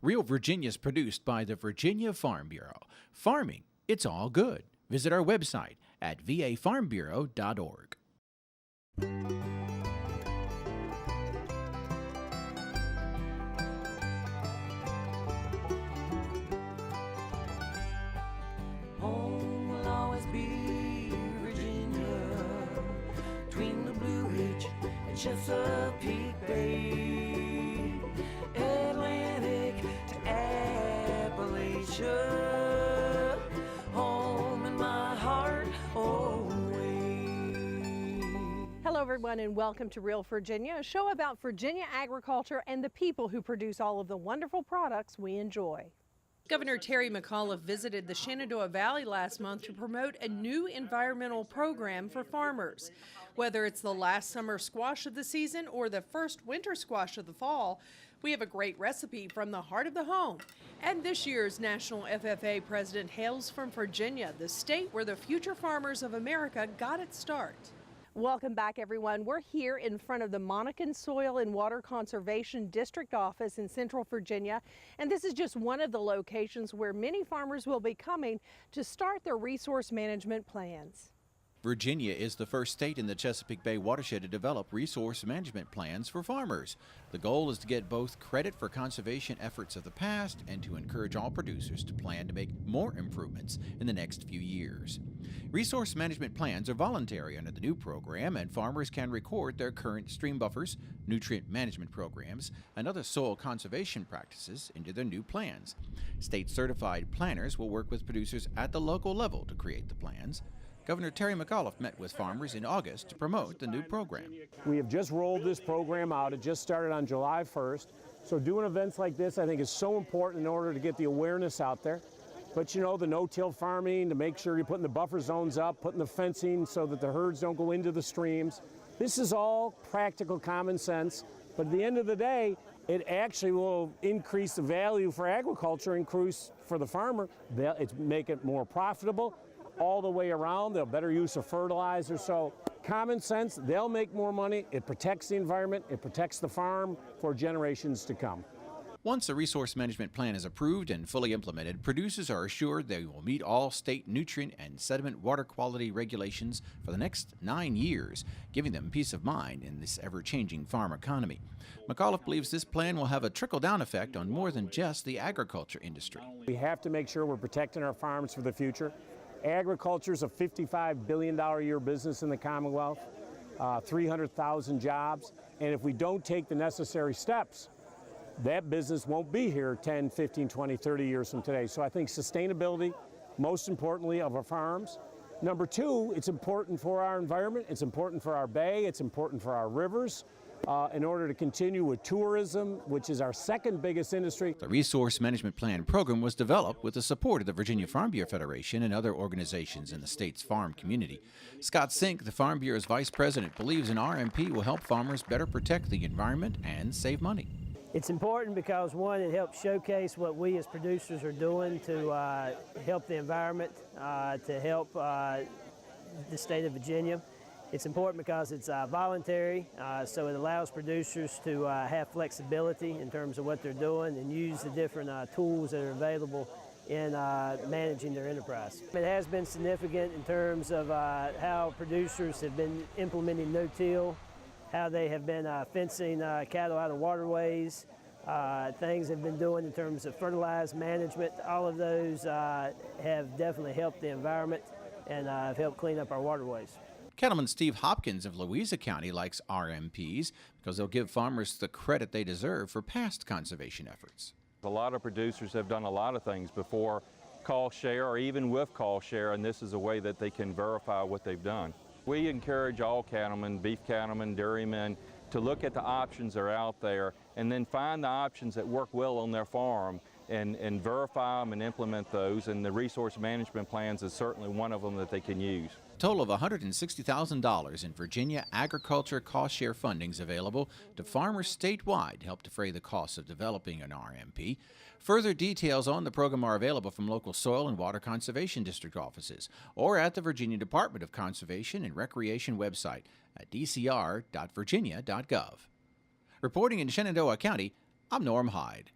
Real Virginia is produced by the Virginia Farm Bureau. Farming, it's all good. Visit our website at vafarmbureau.org. Home will always be Virginia, between the Blue Ridge and Chesapeake Bay, Atlantic to Appalachia, home in my heart always. Hello everyone and welcome to Real Virginia, a show about Virginia agriculture and the people who produce all of the wonderful products we enjoy. Governor Terry McAuliffe visited the Shenandoah Valley last month to promote a new environmental program for farmers. Whether it's the last summer squash of the season or the first winter squash of the fall, we have a great recipe from the heart of the home. And this year's National FFA President hails from Virginia, the state where the future farmers of America got its start. Welcome back, everyone. We're here in front of the Monacan Soil and Water Conservation District Office in Central Virginia, and this is just one of the locations where many farmers will be coming to start their resource management plans. Virginia is the first state in the Chesapeake Bay watershed to develop resource management plans for farmers. The goal is to get both credit for conservation efforts of the past and to encourage all producers to plan to make more improvements in the next few years. Resource management plans are voluntary under the new program, and farmers can record their current stream buffers, nutrient management programs, and other soil conservation practices into their new plans. State-certified planners will work with producers at the local level to create the plans. Governor Terry McAuliffe met with farmers in August to promote the new program. We have just rolled this program out. It just started on July 1st. So doing events like this, I think, is so important in order to get the awareness out there. But you know, the no-till farming, to make sure you're putting the buffer zones up, putting the fencing so that the herds don't go into the streams. This is all practical common sense. But at the end of the day, it actually will increase the value for agriculture, increase for the farmer. It's make it more profitable all the way around. They'll better use of fertilizer. So common sense, they'll make more money. It protects the environment. It protects the farm for generations to come. Once a resource management plan is approved and fully implemented, producers are assured they will meet all state nutrient and sediment water quality regulations for the next 9 years, giving them peace of mind in this ever-changing farm economy. McAuliffe believes this plan will have a trickle-down effect on more than just the agriculture industry. We have to make sure we're protecting our farms for the future. Agriculture is a $55 billion a year business in the Commonwealth, 300,000 jobs, and if we don't take the necessary steps, that business won't be here 10, 15, 20, 30 years from today. So I think sustainability, most importantly, of our farms. Number two, it's important for our environment, it's important for our bay, it's important for our rivers, in order to continue with tourism, which is our second biggest industry. The Resource Management Plan program was developed with the support of the Virginia Farm Bureau Federation and other organizations in the state's farm community. Scott Sink, the Farm Bureau's vice president, believes an RMP will help farmers better protect the environment and save money. It's important because, one, it helps showcase what we as producers are doing to help the environment, to help the state of Virginia. It's important because it's voluntary, so it allows producers to have flexibility in terms of what they're doing and use the different tools that are available in managing their enterprise. It has been significant in terms of how producers have been implementing no-till, how they have been fencing cattle out of waterways, things they've been doing in terms of fertilizer management. All of those have definitely helped the environment and have helped clean up our waterways. Cattleman Steve Hopkins of Louisa County likes RMPs because they'll give farmers the credit they deserve for past conservation efforts. A lot of producers have done a lot of things before call share or even with call share, and this is a way that they can verify what they've done. We encourage all cattlemen, beef cattlemen, dairymen, to look at the options that are out there and then find the options that work well on their farm and verify them and implement those, and the resource management plans is certainly one of them that they can use. A total of $160,000 in Virginia agriculture cost share funding is available to farmers statewide to help defray the costs of developing an RMP. Further details on the program are available from local soil and water conservation district offices or at the Virginia Department of Conservation and Recreation website at dcr.virginia.gov. Reporting in Shenandoah County, I'm Norm Hyde.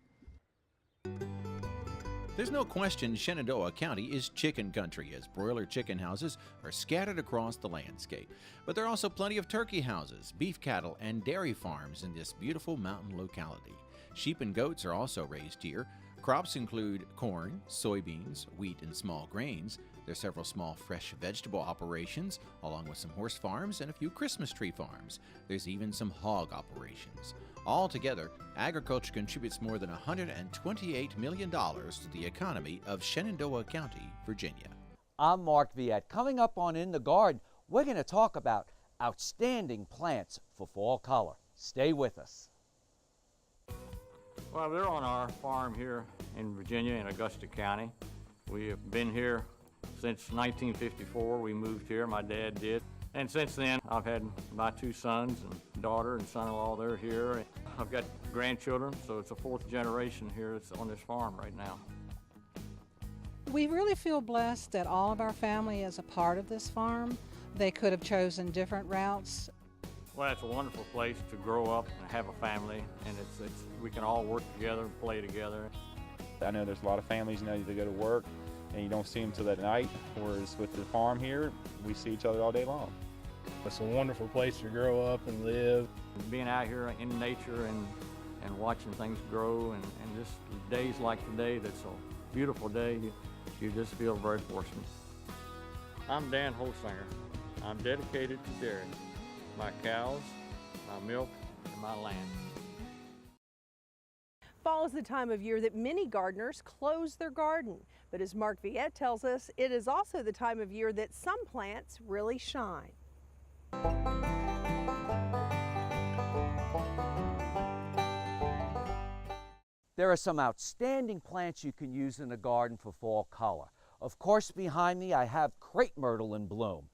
There's no question Shenandoah County is chicken country, as broiler chicken houses are scattered across the landscape. But there are also plenty of turkey houses, beef cattle, and dairy farms in this beautiful mountain locality. Sheep and goats are also raised here. Crops include corn, soybeans, wheat, and small grains. There are several small fresh vegetable operations, along with some horse farms and a few Christmas tree farms. There's even some hog operations. Altogether, agriculture contributes more than $128 million to the economy of Shenandoah County, Virginia. I'm Mark Viette. Coming up on In the Garden, we're going to talk about outstanding plants for fall color. Stay with us. Well, we're on our farm here in Virginia in Augusta County. We have been here since 1954. We moved here, my dad did. And since then, I've had my two sons and daughter and son-in-law, they're here. I've got grandchildren, so it's a fourth generation here that's on this farm right now. We really feel blessed that all of our family is a part of this farm. They could have chosen different routes. Well, it's a wonderful place to grow up and have a family, and we can all work together and play together. I know there's a lot of families, they go to work and you don't see them till that night, whereas with the farm here, we see each other all day long. It's a wonderful place to grow up and live. Being out here in nature and watching things grow and just days like today, that's a beautiful day, you just feel very fortunate. I'm Dan Holsinger. I'm dedicated to dairy. My cows, my milk, and my land. Fall is the time of year that many gardeners close their garden. But as Mark Viette tells us, it is also the time of year that some plants really shine. There are some outstanding plants you can use in a garden for fall color. Of course, behind me I have crepe myrtle in bloom.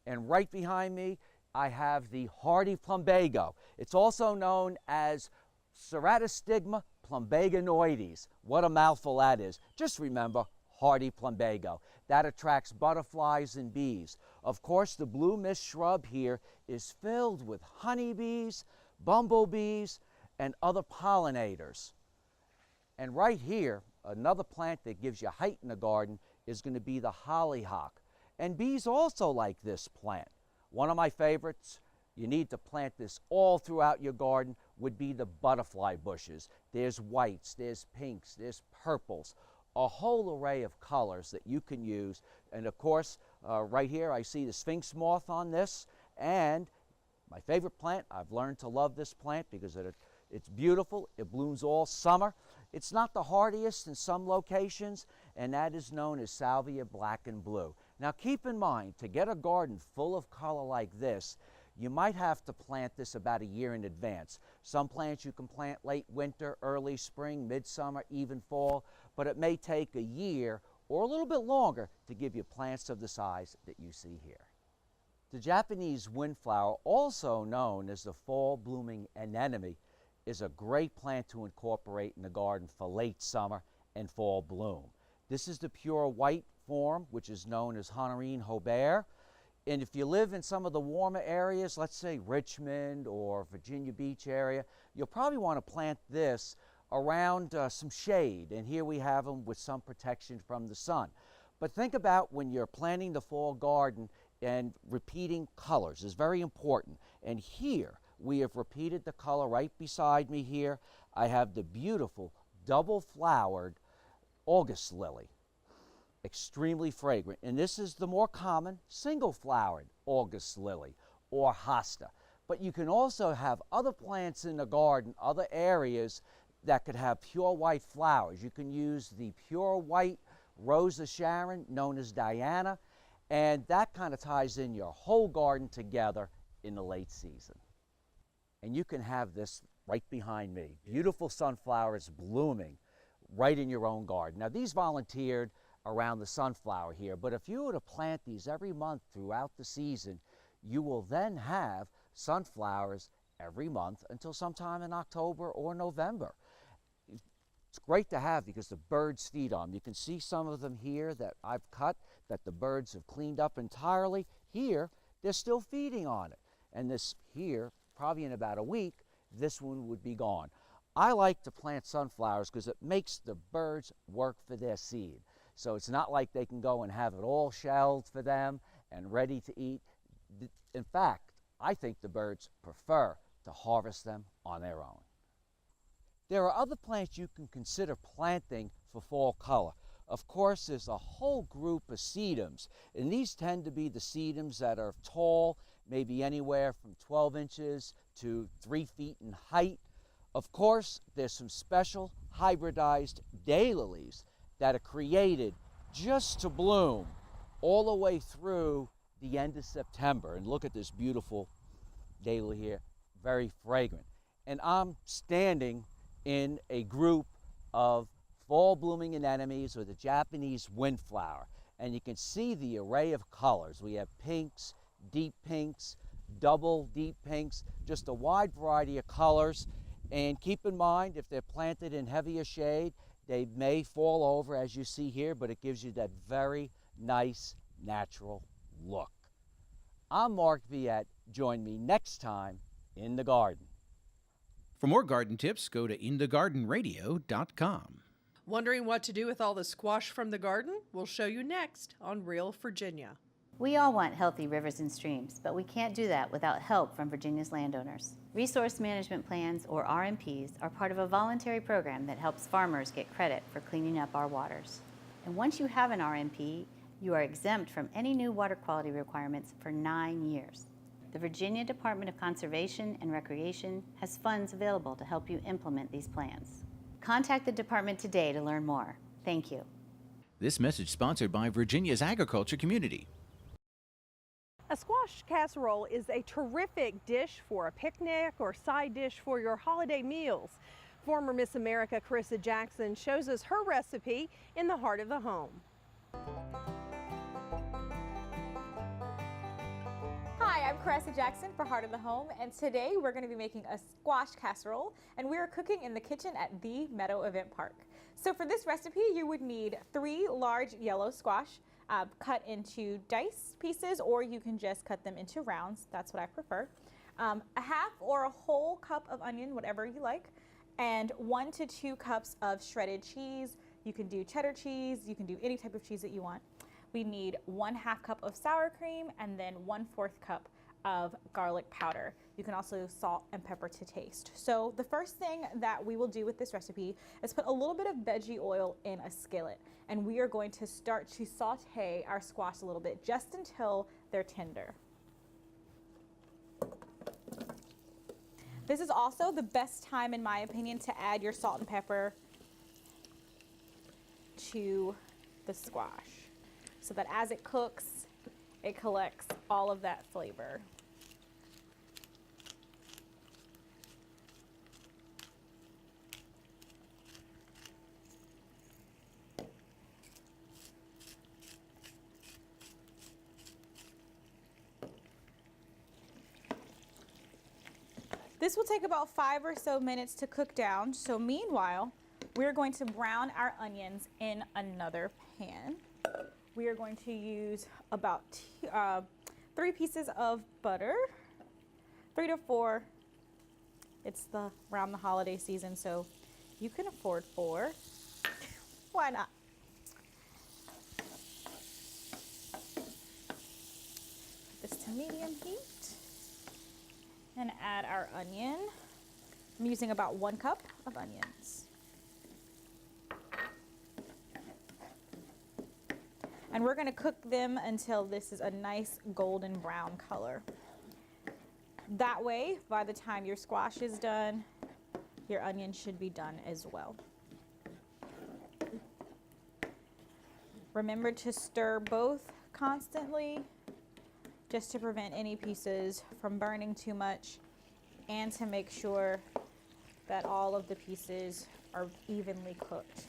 And right behind me I have the hardy plumbago. It's also known as Ceratostigma plumbaganoides. What a mouthful that is. Just remember, hardy plumbago. That attracts butterflies and bees. Of course, the blue mist shrub here is filled with honeybees, bumblebees, and other pollinators. And right here, another plant that gives you height in the garden is going to be the hollyhock. And bees also like this plant. One of my favorites, you need to plant this all throughout your garden, would be the butterfly bushes. There's whites, there's pinks, there's purples, a whole array of colors that you can use. And of course, right here I see the sphinx moth on this. And my favorite plant, I've learned to love this plant because it's beautiful, it blooms all summer. It's not the hardiest in some locations, and that is known as Salvia black and blue. Now keep in mind, to get a garden full of color like this, you might have to plant this about a year in advance. Some plants you can plant late winter, early spring, midsummer, even fall, but it may take a year or a little bit longer to give you plants of the size that you see here. The Japanese windflower, also known as the fall blooming anemone, is a great plant to incorporate in the garden for late summer and fall bloom. This is the pure white form, which is known as Honorine Hobert. And if you live in some of the warmer areas, let's say Richmond or Virginia Beach area, you'll probably want to plant this around some shade. And here we have them with some protection from the sun. But think about when you're planting the fall garden, and repeating colors is very important. And here we have repeated the color right beside me here. I have the beautiful double-flowered August lily. Extremely fragrant. And this is the more common single-flowered August lily or hosta. But you can also have other plants in the garden, other areas that could have pure white flowers. You can use the pure white Rosa Sharon, known as Diana, and that kind of ties in your whole garden together in the late season. And you can have this right behind me. Beautiful sunflowers blooming right in your own garden. Now these volunteered around the sunflower here, but if you were to plant these every month throughout the season, you will then have sunflowers every month until sometime in October or November. It's great to have because the birds feed on them. You can see some of them here that I've cut that the birds have cleaned up entirely. Here, they're still feeding on it. And this here, probably in about a week, this one would be gone. I like to plant sunflowers because it makes the birds work for their seed. So it's not like they can go and have it all shelled for them and ready to eat. In fact, I think the birds prefer to harvest them on their own. There are other plants you can consider planting for fall color. Of course, there's a whole group of sedums, and these tend to be the sedums that are tall, maybe anywhere from 12 inches to 3 feet in height. Of course, there's some special hybridized daylilies that are created just to bloom all the way through the end of September. And look at this beautiful daylily here, very fragrant. And I'm standing in a group of fall blooming anemones or the Japanese windflower. And you can see the array of colors. We have pinks, deep pinks, double deep pinks, just a wide variety of colors. And keep in mind, if they're planted in heavier shade, they may fall over as you see here, but it gives you that very nice natural look. I'm Mark Viette. Join me next time in the garden. For more garden tips, go to inthegardenradio.com. Wondering what to do with all the squash from the garden? We'll show you next on Real Virginia. We all want healthy rivers and streams, but we can't do that without help from Virginia's landowners. Resource Management Plans, or RMPs, are part of a voluntary program that helps farmers get credit for cleaning up our waters. And once you have an RMP, you are exempt from any new water quality requirements for 9 years. The Virginia Department of Conservation and Recreation has funds available to help you implement these plans. Contact the department today to learn more. Thank you. This message sponsored by Virginia's agriculture community. A squash casserole is a terrific dish for a picnic or side dish for your holiday meals. Former Miss America Carissa Jackson shows us her recipe in the heart of the home. Hi, I'm Carissa Jackson for Heart of the Home, and today we're going to be making a squash casserole, and we are cooking in the kitchen at the Meadow Event Park. So for this recipe, you would need 3 large yellow squash cut into dice pieces, or you can just cut them into rounds. That's what I prefer. A half or a whole cup of onion, whatever you like, and 1 to 2 cups of shredded cheese. You can do cheddar cheese, you can do any type of cheese that you want. We need 1/2 cup of sour cream and then 1/4 cup of garlic powder. You can also salt and pepper to taste. So the first thing that we will do with this recipe is put a little bit of veggie oil in a skillet, and we are going to start to saute our squash a little bit just until they're tender. This is also the best time, in my opinion, to add your salt and pepper to the squash, so that as it cooks, it collects all of that flavor. This will take about 5 or so minutes to cook down. So meanwhile, we're going to brown our onions in another pan. We are going to use about 3 pieces of butter, 3 to 4. It's around the holiday season, so you can afford 4. Why not? Put this to medium heat and add our onion. I'm using about 1 cup of onions. And we're going to cook them until this is a nice golden brown color. That way, by the time your squash is done, your onion should be done as well. Remember to stir both constantly, just to prevent any pieces from burning too much and to make sure that all of the pieces are evenly cooked.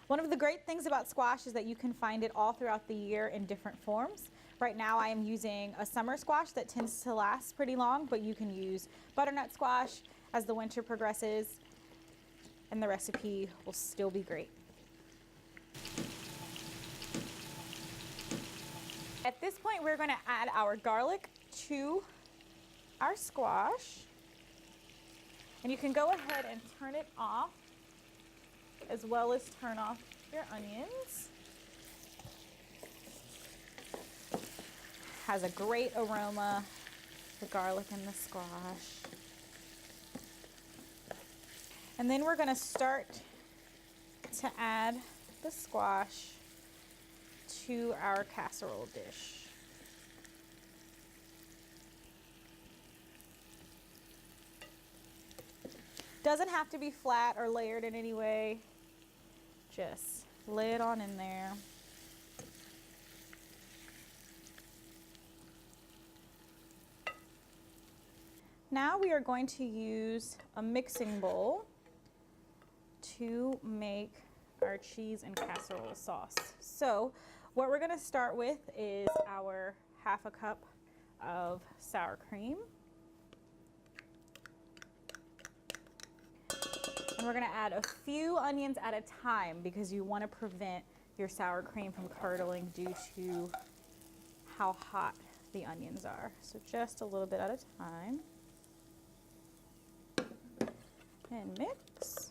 One of the great things about squash is that you can find it all throughout the year in different forms. Right now I am using a summer squash that tends to last pretty long, but you can use butternut squash as the winter progresses, and the recipe will still be great. At this point, we're going to add our garlic to our squash. And you can go ahead and turn it off, as well as turn off your onions. Has a great aroma, the garlic and the squash. And then we're going to start to add the squash to our casserole dish. Doesn't have to be flat or layered in any way. Just lay it on in there. Now we are going to use a mixing bowl to make our cheese and casserole sauce. So what we're going to start with is our half a cup of sour cream. And we're going to add a few onions at a time because you want to prevent your sour cream from curdling due to how hot the onions are. So just a little bit at a time. And mix.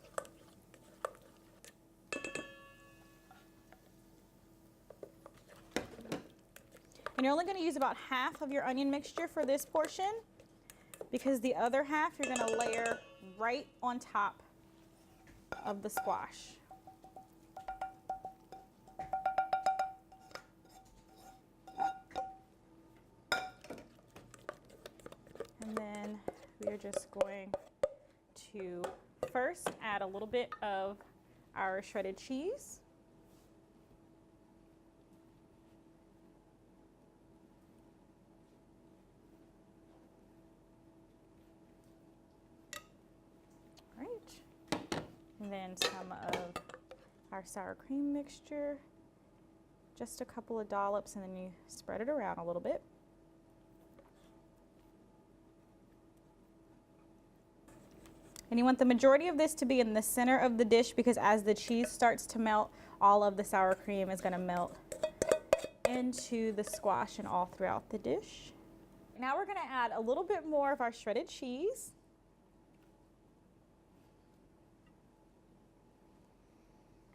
And you're only going to use about half of your onion mixture for this portion because the other half you're going to layer right on top of the squash. And then we are just going to first add a little bit of our shredded cheese. And then some of our sour cream mixture, just a couple of dollops, and then you spread it around a little bit. And you want the majority of this to be in the center of the dish because as the cheese starts to melt, all of the sour cream is going to melt into the squash and all throughout the dish. Now we're going to add a little bit more of our shredded cheese.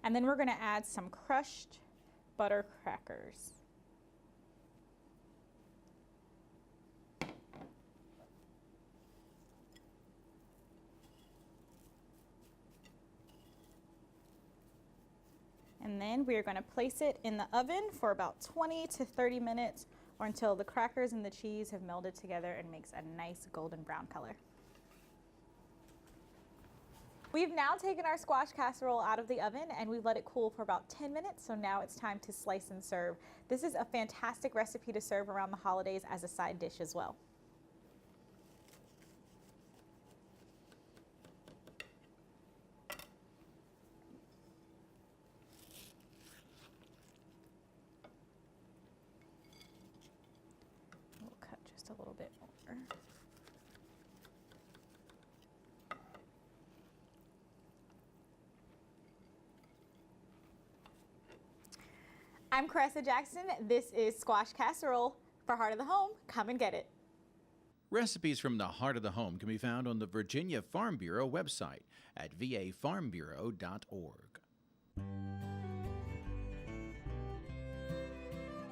And then we're going to add some crushed butter crackers. And then we are going to place it in the oven for about 20 to 30 minutes or until the crackers and the cheese have melded together and makes a nice golden brown color. We've now taken our squash casserole out of the oven and we've let it cool for about 10 minutes, so now it's time to slice and serve. This is a fantastic recipe to serve around the holidays as a side dish as well. We'll cut just a little bit more. I'm Caressa Jackson. This is Squash Casserole for Heart of the Home. Come and get it. Recipes from the Heart of the Home can be found on the Virginia Farm Bureau website at vafarmbureau.org.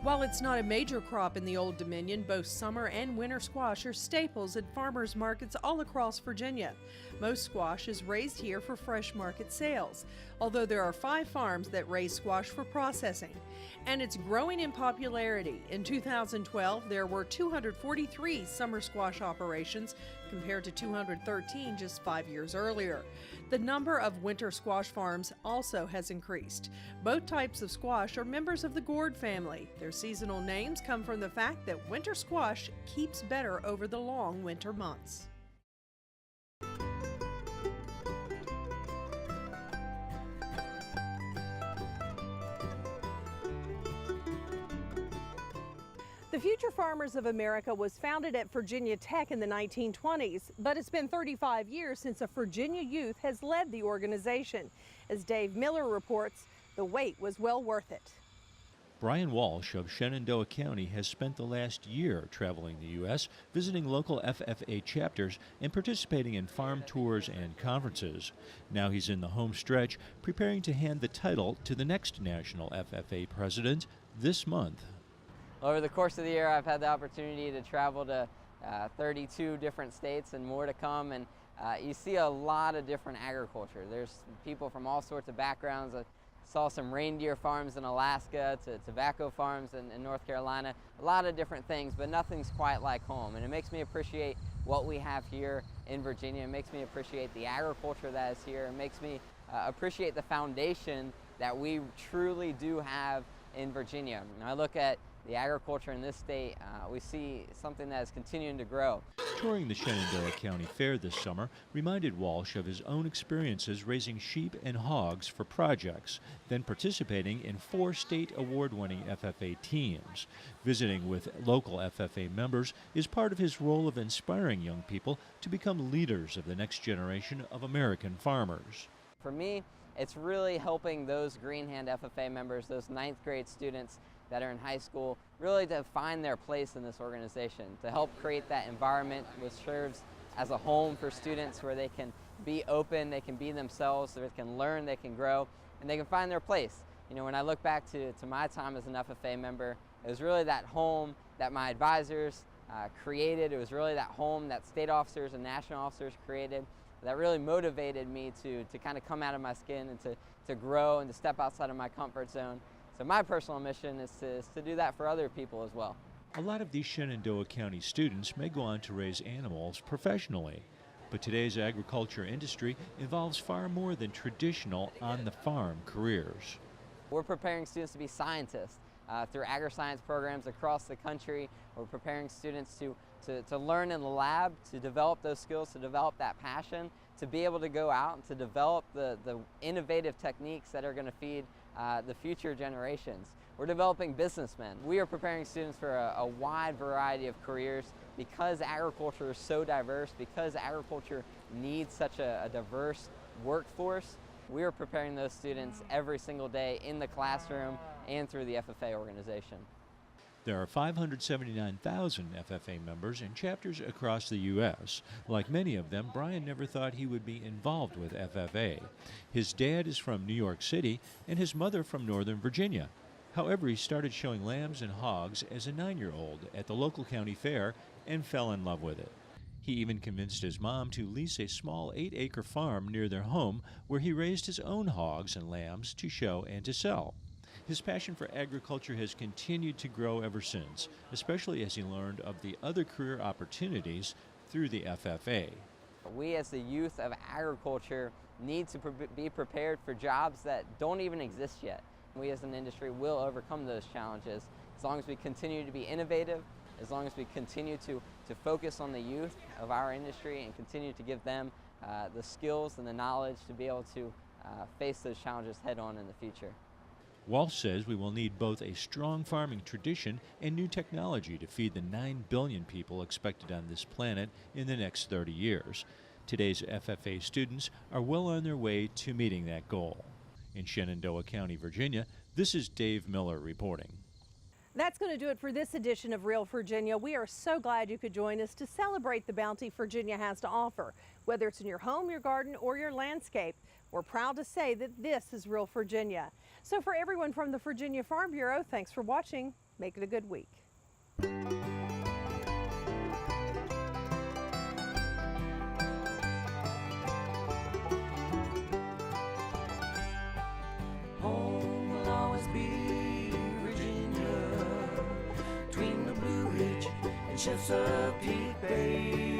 While it's not a major crop in the Old Dominion, both summer and winter squash are staples at farmers markets all across Virginia. Most squash is raised here for fresh market sales, although there are 5 farms that raise squash for processing. And it's growing in popularity. In 2012, there were 243 summer squash operations compared to 213 just 5 years earlier. The number of winter squash farms also has increased. Both types of squash are members of the gourd family. Their seasonal names come from the fact that winter squash keeps better over the long winter months. The Future Farmers of America was founded at Virginia Tech in the 1920s, but it's been 35 years since a Virginia youth has led the organization. As Dave Miller reports, the wait was well worth it. Brian Walsh of Shenandoah County has spent the last year traveling the U.S., visiting local FFA chapters and participating in farm tours and conferences. Now he's in the home stretch, preparing to hand the title to the next National FFA President this month. Over the course of the year, I've had the opportunity to travel to 32 different states and more to come, and you see a lot of different agriculture. There's people from all sorts of backgrounds. I saw some reindeer farms in Alaska to tobacco farms in North Carolina, a lot of different things, but nothing's quite like home. And it makes me appreciate what we have here in Virginia. It makes me appreciate the agriculture that is here. It makes me appreciate the foundation that we truly do have in Virginia. When I look at the agriculture in this state, we see something that is continuing to grow. Touring the Shenandoah County Fair this summer reminded Walsh of his own experiences raising sheep and hogs for projects, then participating in 4 state award-winning FFA teams. Visiting with local FFA members is part of his role of inspiring young people to become leaders of the next generation of American farmers. For me, it's really helping those Green Hand FFA members, those 9th grade students that are in high school, really to find their place in this organization, to help create that environment which serves as a home for students where they can be open, they can be themselves, they can learn, they can grow, and they can find their place. You know, when I look back to my time as an FFA member, it was really that home that my advisors created. It was really that home that state officers and national officers created that really motivated me to kind of come out of my skin and to grow and to step outside of my comfort zone. So my personal mission is to do that for other people as well. A lot of these Shenandoah County students may go on to raise animals professionally, but today's agriculture industry involves far more than traditional on-the-farm careers. We're preparing students to be scientists through agri-science programs across the country. We're preparing students to learn in the lab, to develop those skills, to develop that passion, to be able to go out and to develop the innovative techniques that are going to feed the future generations. We're developing businessmen. We are preparing students for a wide variety of careers because agriculture is so diverse, because agriculture needs such a diverse workforce. We are preparing those students every single day in the classroom and through the FFA organization. There are 579,000 FFA members in chapters across the U.S. Like many of them, Brian never thought he would be involved with FFA. His dad is from New York City and his mother from Northern Virginia. However, he started showing lambs and hogs as a 9-year-old at the local county fair and fell in love with it. He even convinced his mom to lease a small 8-acre farm near their home where he raised his own hogs and lambs to show and to sell. His passion for agriculture has continued to grow ever since, especially as he learned of the other career opportunities through the FFA. We as the youth of agriculture need to be prepared for jobs that don't even exist yet. We as an industry will overcome those challenges as long as we continue to be innovative, as long as we continue to focus on the youth of our industry and continue to give them the skills and the knowledge to be able to face those challenges head on in the future. Walsh says we will need both a strong farming tradition and new technology to feed the 9 billion people expected on this planet in the next 30 years. Today's FFA students are well on their way to meeting that goal. In Shenandoah County, Virginia, this is Dave Miller reporting. That's going to do it for this edition of Real Virginia. We are so glad you could join us to celebrate the bounty Virginia has to offer. Whether it's in your home, your garden, or your landscape, we're proud to say that this is Real Virginia. So for everyone from the Virginia Farm Bureau, thanks for watching. Make it a good week. Home will always be Virginia, between the Blue Ridge and Chesapeake Bay.